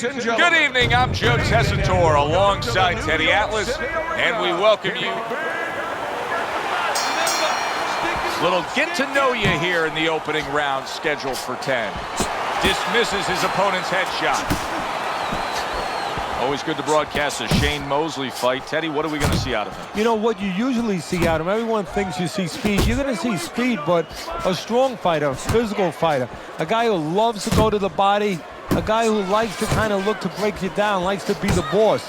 Ladies and gentlemen. Good evening, I'm Joe Tessitore alongside Teddy Atlas, and we welcome you. Little get to know you here in the opening round scheduled for 10. Dismisses his opponent's headshot. Always good to broadcast a Shane Mosley fight. Teddy, what are we going to see out of him? You know what you usually see out of him? Everyone thinks you see speed. You're going to see speed, but a strong fighter, a physical fighter, a guy who loves to go to the body, a guy who likes to kind of look to break you down, likes to be the boss,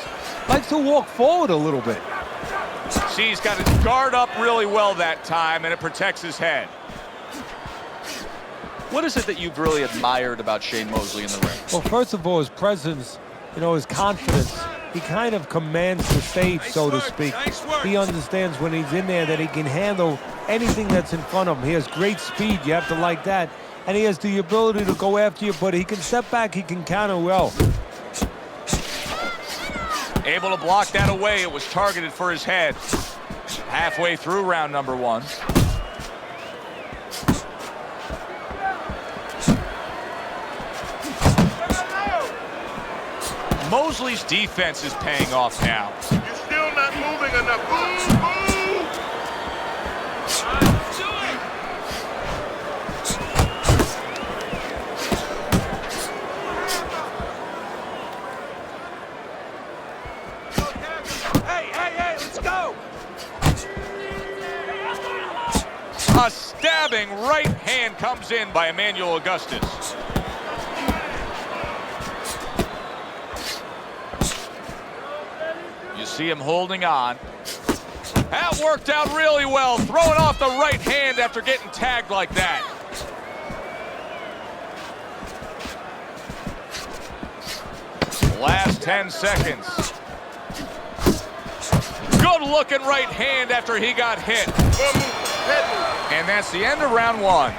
likes to walk forward a little bit. See, he's got his guard up really well that time, and it protects his head. What is it that you've really admired about Shane Mosley in the ring? Well, first of all, his presence, you know, his confidence. He kind of commands the stage, so to speak. He understands when he's in there that he can handle anything that's in front of him. He has great speed. You have to like that. And he has the ability to go after you, but he can step back. He can counter well. Able to block that away. It was targeted for his head. Halfway through round number 1. Mosley's defense is paying off now. You're still not moving enough. Boom, boom. Hey, let's go. A stabbing right hand comes in by Emanuel Augustus. You see him holding on. That worked out really well, throwing off the right hand after getting tagged like that. Last 10 seconds. Good looking right hand after he got hit. And that's the end of round 1.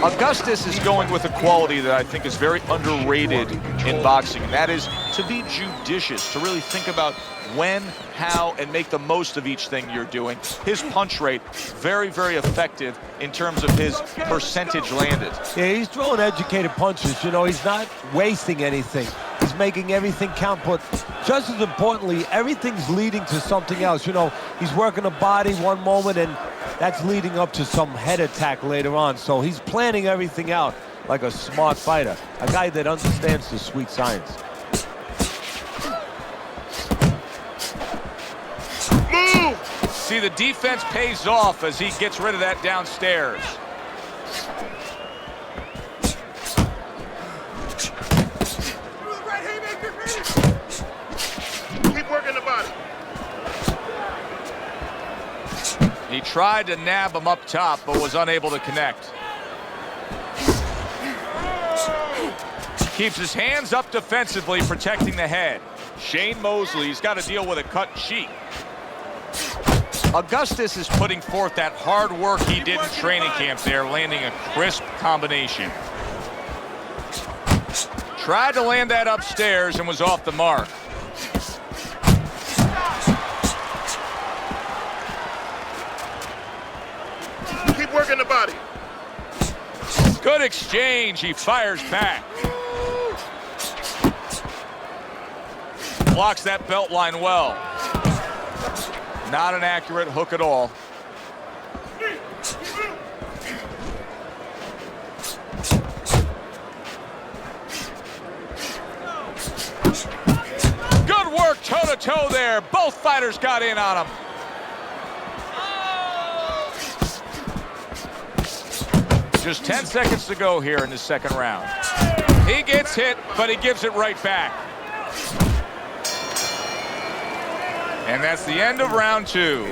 Augustus is going with a quality that I think is very underrated in boxing, and that is to be judicious, to really think about when, how, and make the most of each thing you're doing. His punch rate, very, very effective in terms of his percentage landed. Yeah, he's throwing educated punches. You know, he's not wasting anything. He's making everything count, but just as importantly, everything's leading to something else. You know, he's working the body one moment, and that's leading up to some head attack later on. So he's planning everything out like a smart fighter, a guy that understands the sweet science. Move! See, the defense pays off as he gets rid of that downstairs. Keep working the body. He tried to nab him up top, but was unable to connect. Keeps his hands up defensively, protecting the head. Shane Mosley's got to deal with a cut cheek. Augustus is putting forth that hard work he did in training camp there, landing a crisp combination. Tried to land that upstairs and was off the mark. Keep working the body. Good exchange. He fires back. Blocks that belt line well. Not an accurate hook at all. Good work toe-to-toe there. Both fighters got in on him. Just 10 seconds to go here in the second round. He gets hit, but he gives it right back. And that's the end of round 2.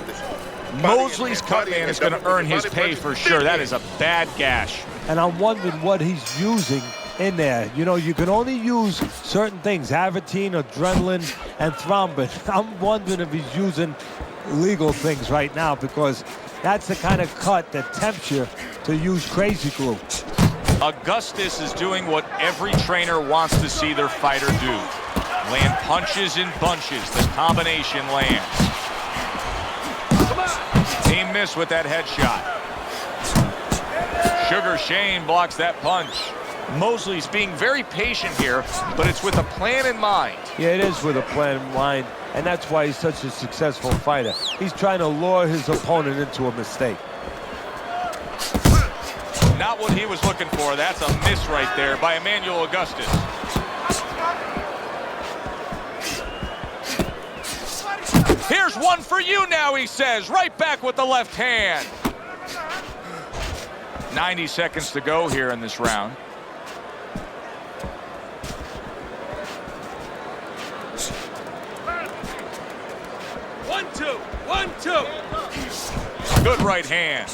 Mosley's cut man is going to earn his pay for sure. That is a bad gash. And I'm wondering what he's using in there. You know, you can only use certain things, Avatine, adrenaline, and thrombin. I'm wondering if he's using legal things right now, because that's the kind of cut that tempts you to use crazy glue. Augustus is doing what every trainer wants to see their fighter do. Land punches in bunches. The combination lands. He missed with that headshot. Sugar Shane blocks that punch. Mosley's being very patient here, but it's with a plan in mind. Yeah, it is with a plan in mind, and that's why he's such a successful fighter. He's trying to lure his opponent into a mistake. Not what he was looking for. That's a miss right there by Emanuel Augustus. Here's one for you now, he says. Right back with the left hand. 90 seconds to go here in this round. One, two, 1, 2. Good right hand.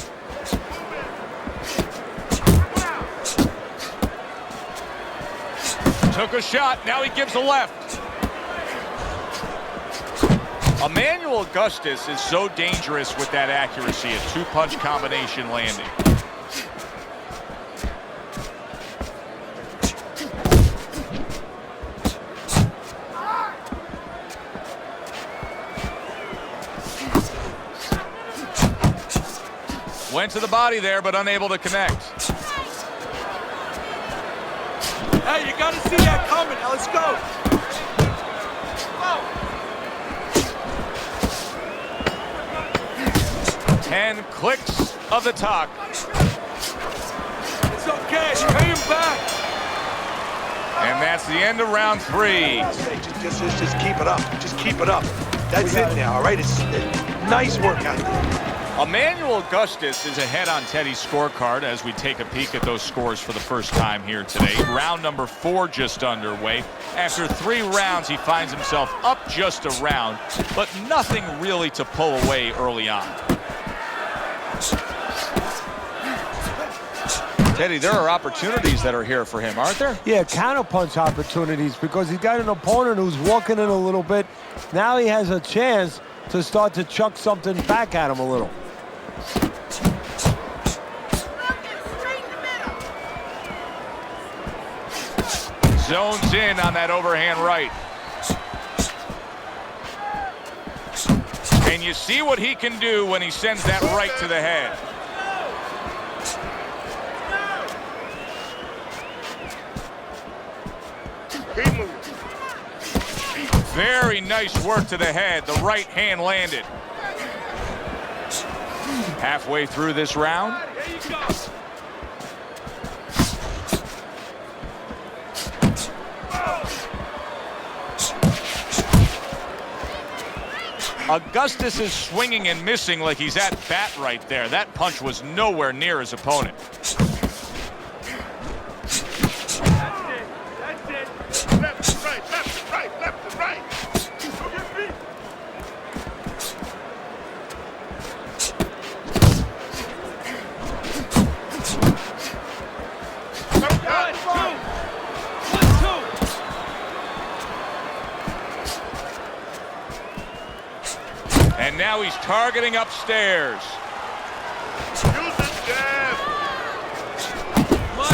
Took a shot, now he gives a left. Emanuel Augustus is so dangerous with that accuracy, a two-punch combination landing. Went to the body there, but unable to connect. Hey, you gotta see that coming. Now let's go. 10 clicks of the talk. It's okay. Pay him back. And that's the end of round 3. Just keep it up. Just keep it up. That's it now, all right? It's nice work out there. Emanuel Augustus is ahead on Teddy's scorecard as we take a peek at those scores for the first time here today. Round number 4 just underway. After 3 rounds, he finds himself up just a round, but nothing really to pull away early on. Teddy, there are opportunities that are here for him, aren't there? Yeah, counterpunch opportunities, because he's got an opponent who's walking in a little bit. Now he has a chance to start to chuck something back at him a little. Zones in on that overhand right. And you see what he can do when he sends that right to the head. Very nice work to the head. The right hand landed. Halfway through this round. Augustus is swinging and missing like he's at bat right there. That punch was nowhere near his opponent. And now he's targeting upstairs.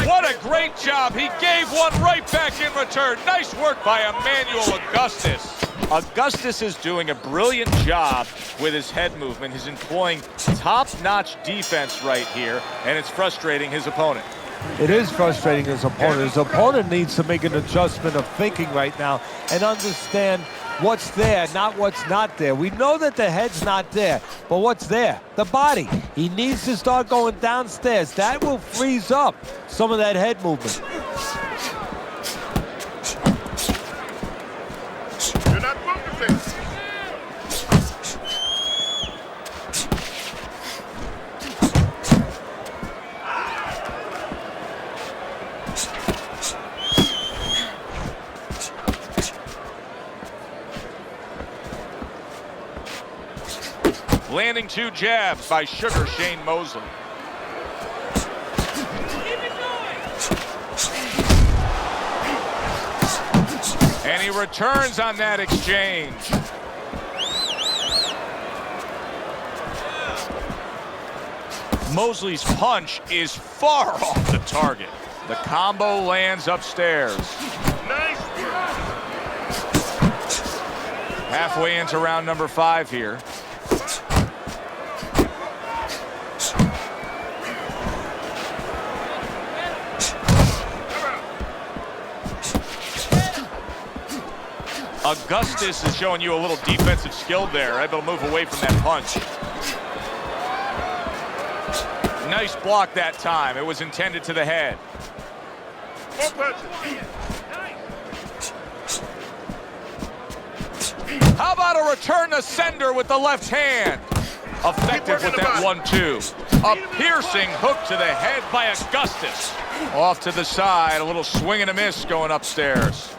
What a great job. He gave one right back in return. Nice work by Emanuel Augustus. Augustus is doing a brilliant job with his head movement. He's employing top-notch defense right here, and it's frustrating his opponent. It is frustrating his opponent. His opponent needs to make an adjustment of thinking right now and understand what's there, not what's not there. We know that the head's not there, but what's there? The body. He needs to start going downstairs. That will freeze up some of that head movement. You're not focusing. Landing 2 jabs by Sugar Shane Mosley. And he returns on that exchange. Mosley's punch is far off the target. The combo lands upstairs. Nice work. Halfway into round number 5 here. Augustus is showing you a little defensive skill there, able to move away from that punch. Nice block that time. It was intended to the head. How about a return to sender with the left hand? Effective with that 1-2. A piercing hook to the head by Augustus. Off to the side, a little swing and a miss going upstairs.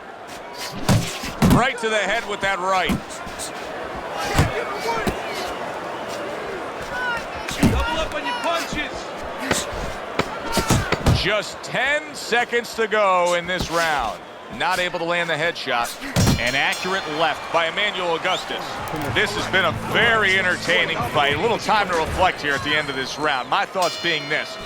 Right to the head with that right. Double up on your punches. Just 10 seconds to go in this round. Not able to land the headshot. An accurate left by Emanuel Augustus. This has been a very entertaining fight. A little time to reflect here at the end of this round. My thoughts being this.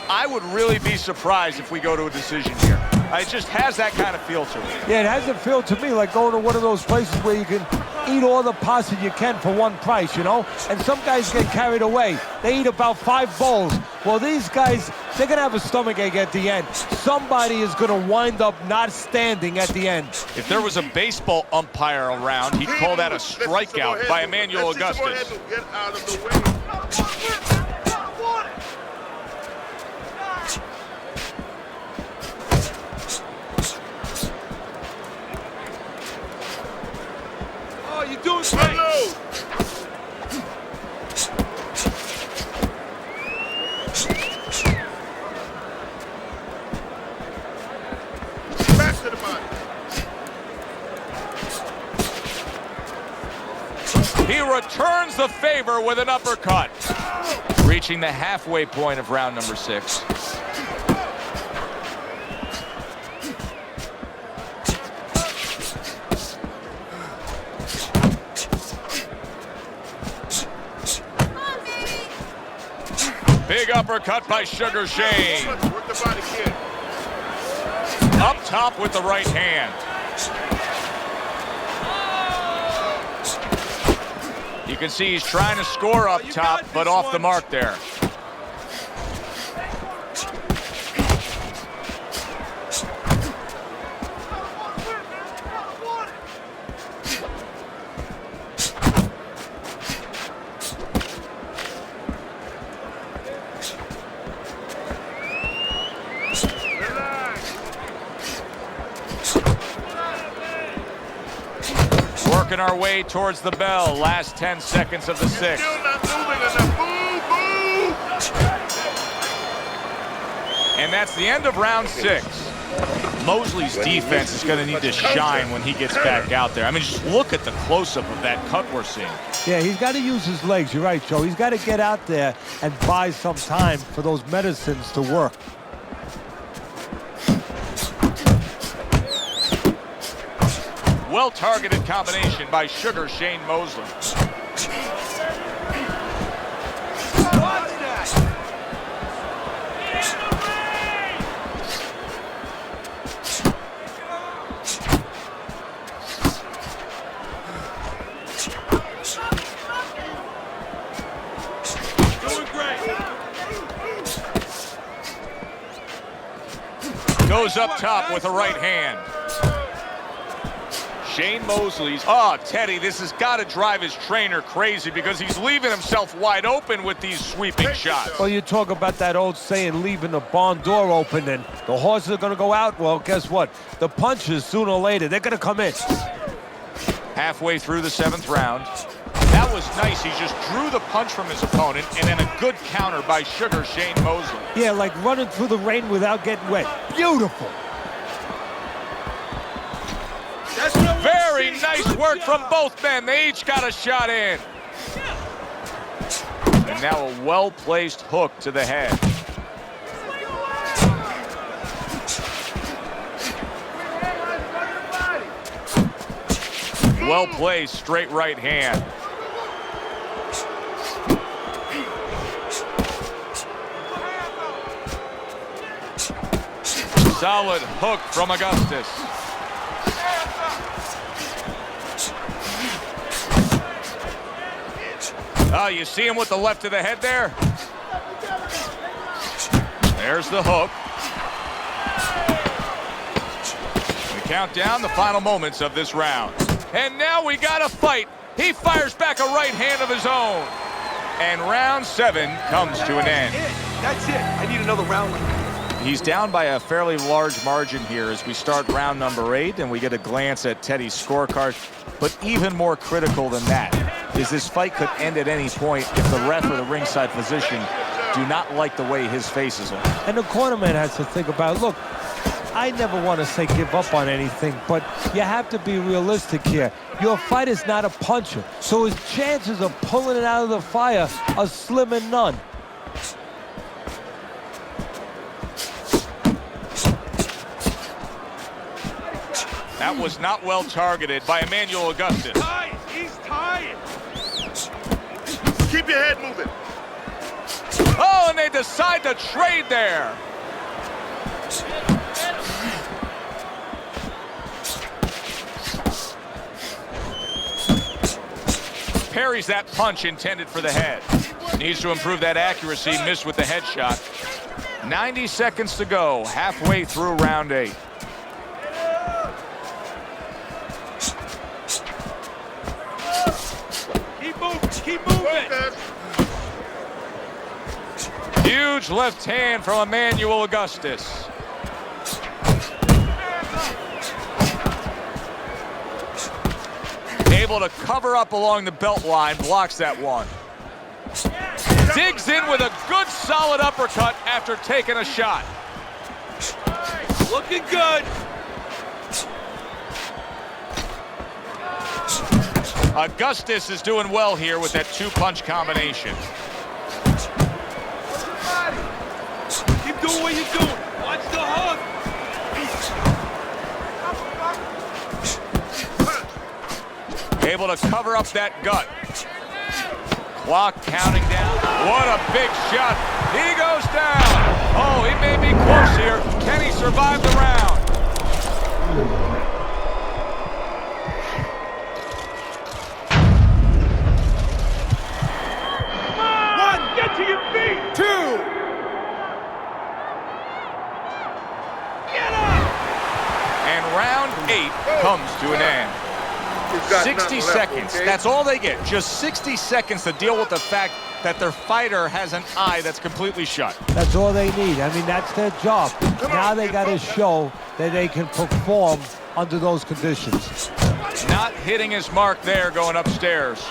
I would really be surprised if we go to a decision here. It just has that kind of feel to it. Yeah, it has a feel to me like going to one of those places where you can eat all the pasta you can for one price, you know? And some guys get carried away. They eat about 5 bowls. Well, these guys, they're going to have a stomachache at the end. Somebody is going to wind up not standing at the end. If there was a baseball umpire around, he'd call that a strikeout by Emanuel Augustus. Get out of the way. Oh, you're doing great. Back to the body. He returns the favor with an uppercut. Reaching the halfway point of round number 6. Big uppercut by Sugar Shane. Work the body, kid. Up top with the right hand. You can see he's trying to score up top, but off the mark there. Working our way towards the bell. Last 10 seconds of the 6th. Still not moving enough. Move, move. And that's the end of round 6. Mosley's defense is going to need to shine when he gets back out there. I mean, just look at the close-up of that cut we're seeing. Yeah, he's got to use his legs. You're right, Joe. He's got to get out there and buy some time for those medicines to work. Well-targeted combination by Sugar Shane Mosley. Doing great. Goes up top with a right hand. Shane Mosley's, Teddy, this has got to drive his trainer crazy because he's leaving himself wide open with these sweeping shots. Well, you talk about that old saying, leaving the barn door open and the horses are going to go out. Well, guess what? The punches, sooner or later, they're going to come in. Halfway through the 7th round. That was nice. He just drew the punch from his opponent and then a good counter by Sugar Shane Mosley. Yeah, like running through the rain without getting wet. Beautiful. Very nice work from both men. They each got a shot in. And now a well-placed hook to the head. Well-placed straight right hand. Solid hook from Augustus. Oh, you see him with the left of the head there? There's the hook. We count down the final moments of this round. And now we got a fight. He fires back a right hand of his own. And round 7 comes to an end. That's it. I need another round like that. He's down by a fairly large margin here as we start round number 8, and we get a glance at Teddy's scorecard. But even more critical than that is this fight could end at any point if the ref or the ringside physician do not like the way his face is looking. And the cornerman has to think about, look, I never want to say give up on anything, but you have to be realistic here. Your fighter's not a puncher, so his chances of pulling it out of the fire are slim and none. That was not well targeted by Emanuel Augustus. Tired. He's tired. Keep your head moving. Oh, and they decide to trade there. Parries that punch intended for the head. Needs to improve that accuracy, missed with the headshot. 90 seconds to go, halfway through round 8. Keep moving. Huge left hand from Emanuel Augustus. Able to cover up along the belt line, blocks that one. Digs in with a good solid uppercut after taking a shot. Looking good. Augustus is doing well here with that 2-punch combination. Keep doing what you're doing. Watch the hook. Able to cover up that gut. Clock counting down. What a big shot. He goes down. Oh, he may be close here. Can he survive the round? Get to your feet! 2! Get up! And round 8 comes to an end. 60 seconds, okay? that's all they get. Just 60 seconds to deal with the fact that their fighter has an eye that's completely shut. That's all they need. I mean, that's their job. Now they got to show that they can perform under those conditions. Not hitting his mark there going upstairs.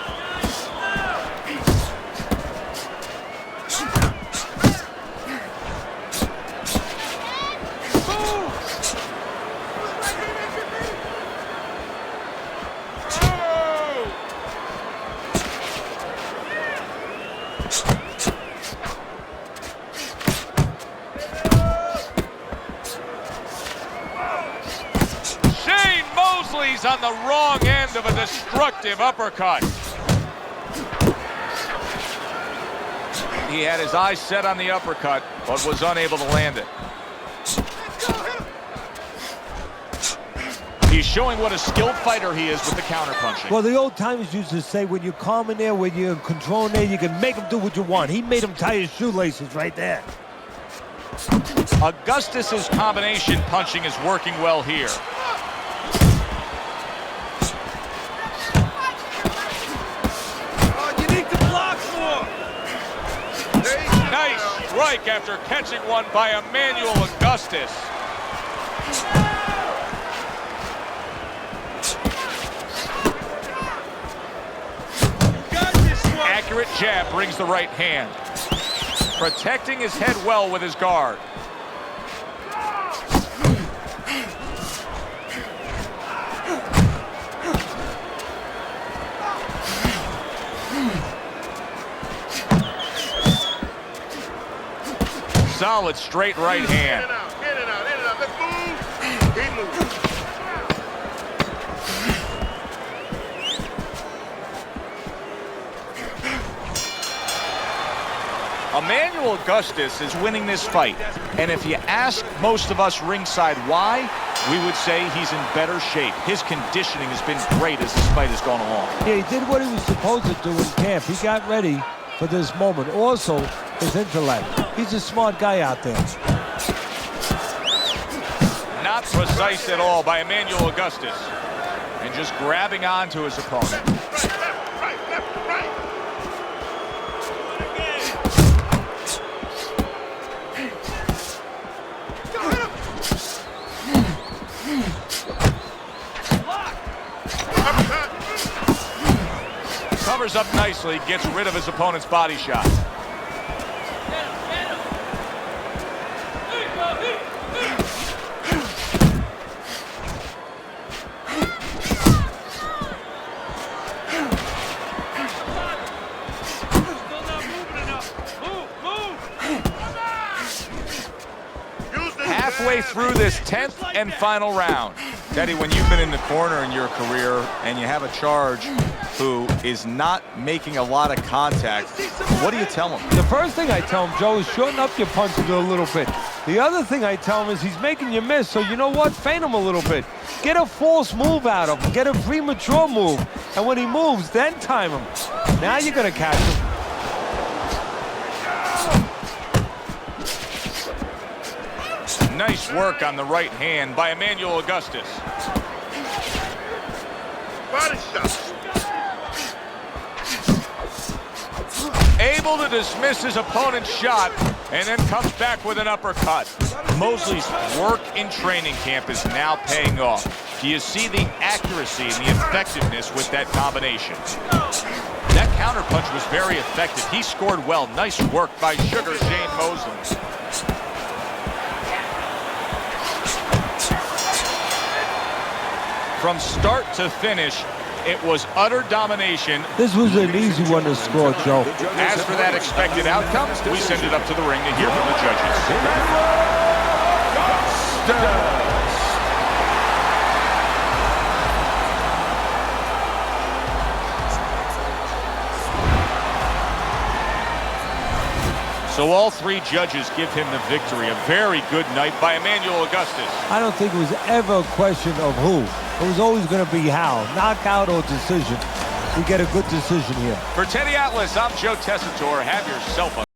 Mosley's on the wrong end of a destructive uppercut. He had his eyes set on the uppercut, but was unable to land it. He's showing what a skilled fighter he is with the counterpunching. Well, the old timers used to say, when you're calm in there, when you're in control in there, you can make him do what you want. He made him tie his shoelaces right there. Augustus's combination punching is working well here. Nice strike after catching one by Emanuel Augustus. Accurate jab brings the right hand. Protecting his head well with his guard. Solid straight right hand. In and out, in and out, in and out. Let's move. Keep moving. Emanuel Augustus is winning this fight. And if you ask most of us ringside why, we would say he's in better shape. His conditioning has been great as this fight has gone along. Yeah, he did what he was supposed to do in camp. He got ready for this moment. Also, his intellect. He's a smart guy out there. Not precise at all by Emanuel Augustus. And and just grabbing onto his opponent. Right, left, right. Covers up nicely, gets rid of his opponent's body shot. Halfway through this 10th and final round. Teddy, when you've been in the corner in your career and you have a charge who is not making a lot of contact, what do you tell him? The first thing I tell him, Joe, is shorten up your punches a little bit. The other thing I tell him is he's making you miss, so you know what? Feint him a little bit. Get a false move out of him. Get a premature move. And when he moves, then time him. Now you're going to catch him. Nice work on the right hand by Emanuel Augustus. Body shot. Able to dismiss his opponent's shot and then comes back with an uppercut. Mosley's work in training camp is now paying off. Do you see the accuracy and the effectiveness with that combination? That counterpunch was very effective. He scored well. Nice work by Sugar Shane Mosley. From start to finish, it was utter domination. This was an easy one to score, Joe. As for that expected outcome, we send it up to the ring to hear from the judges. So all three judges give him the victory. A very good night by Emanuel Augustus. I don't think it was ever a question of who. It was always going to be how. Knockout or decision. We get a good decision here. For Teddy Atlas, I'm Joe Tessitore. Have yourself a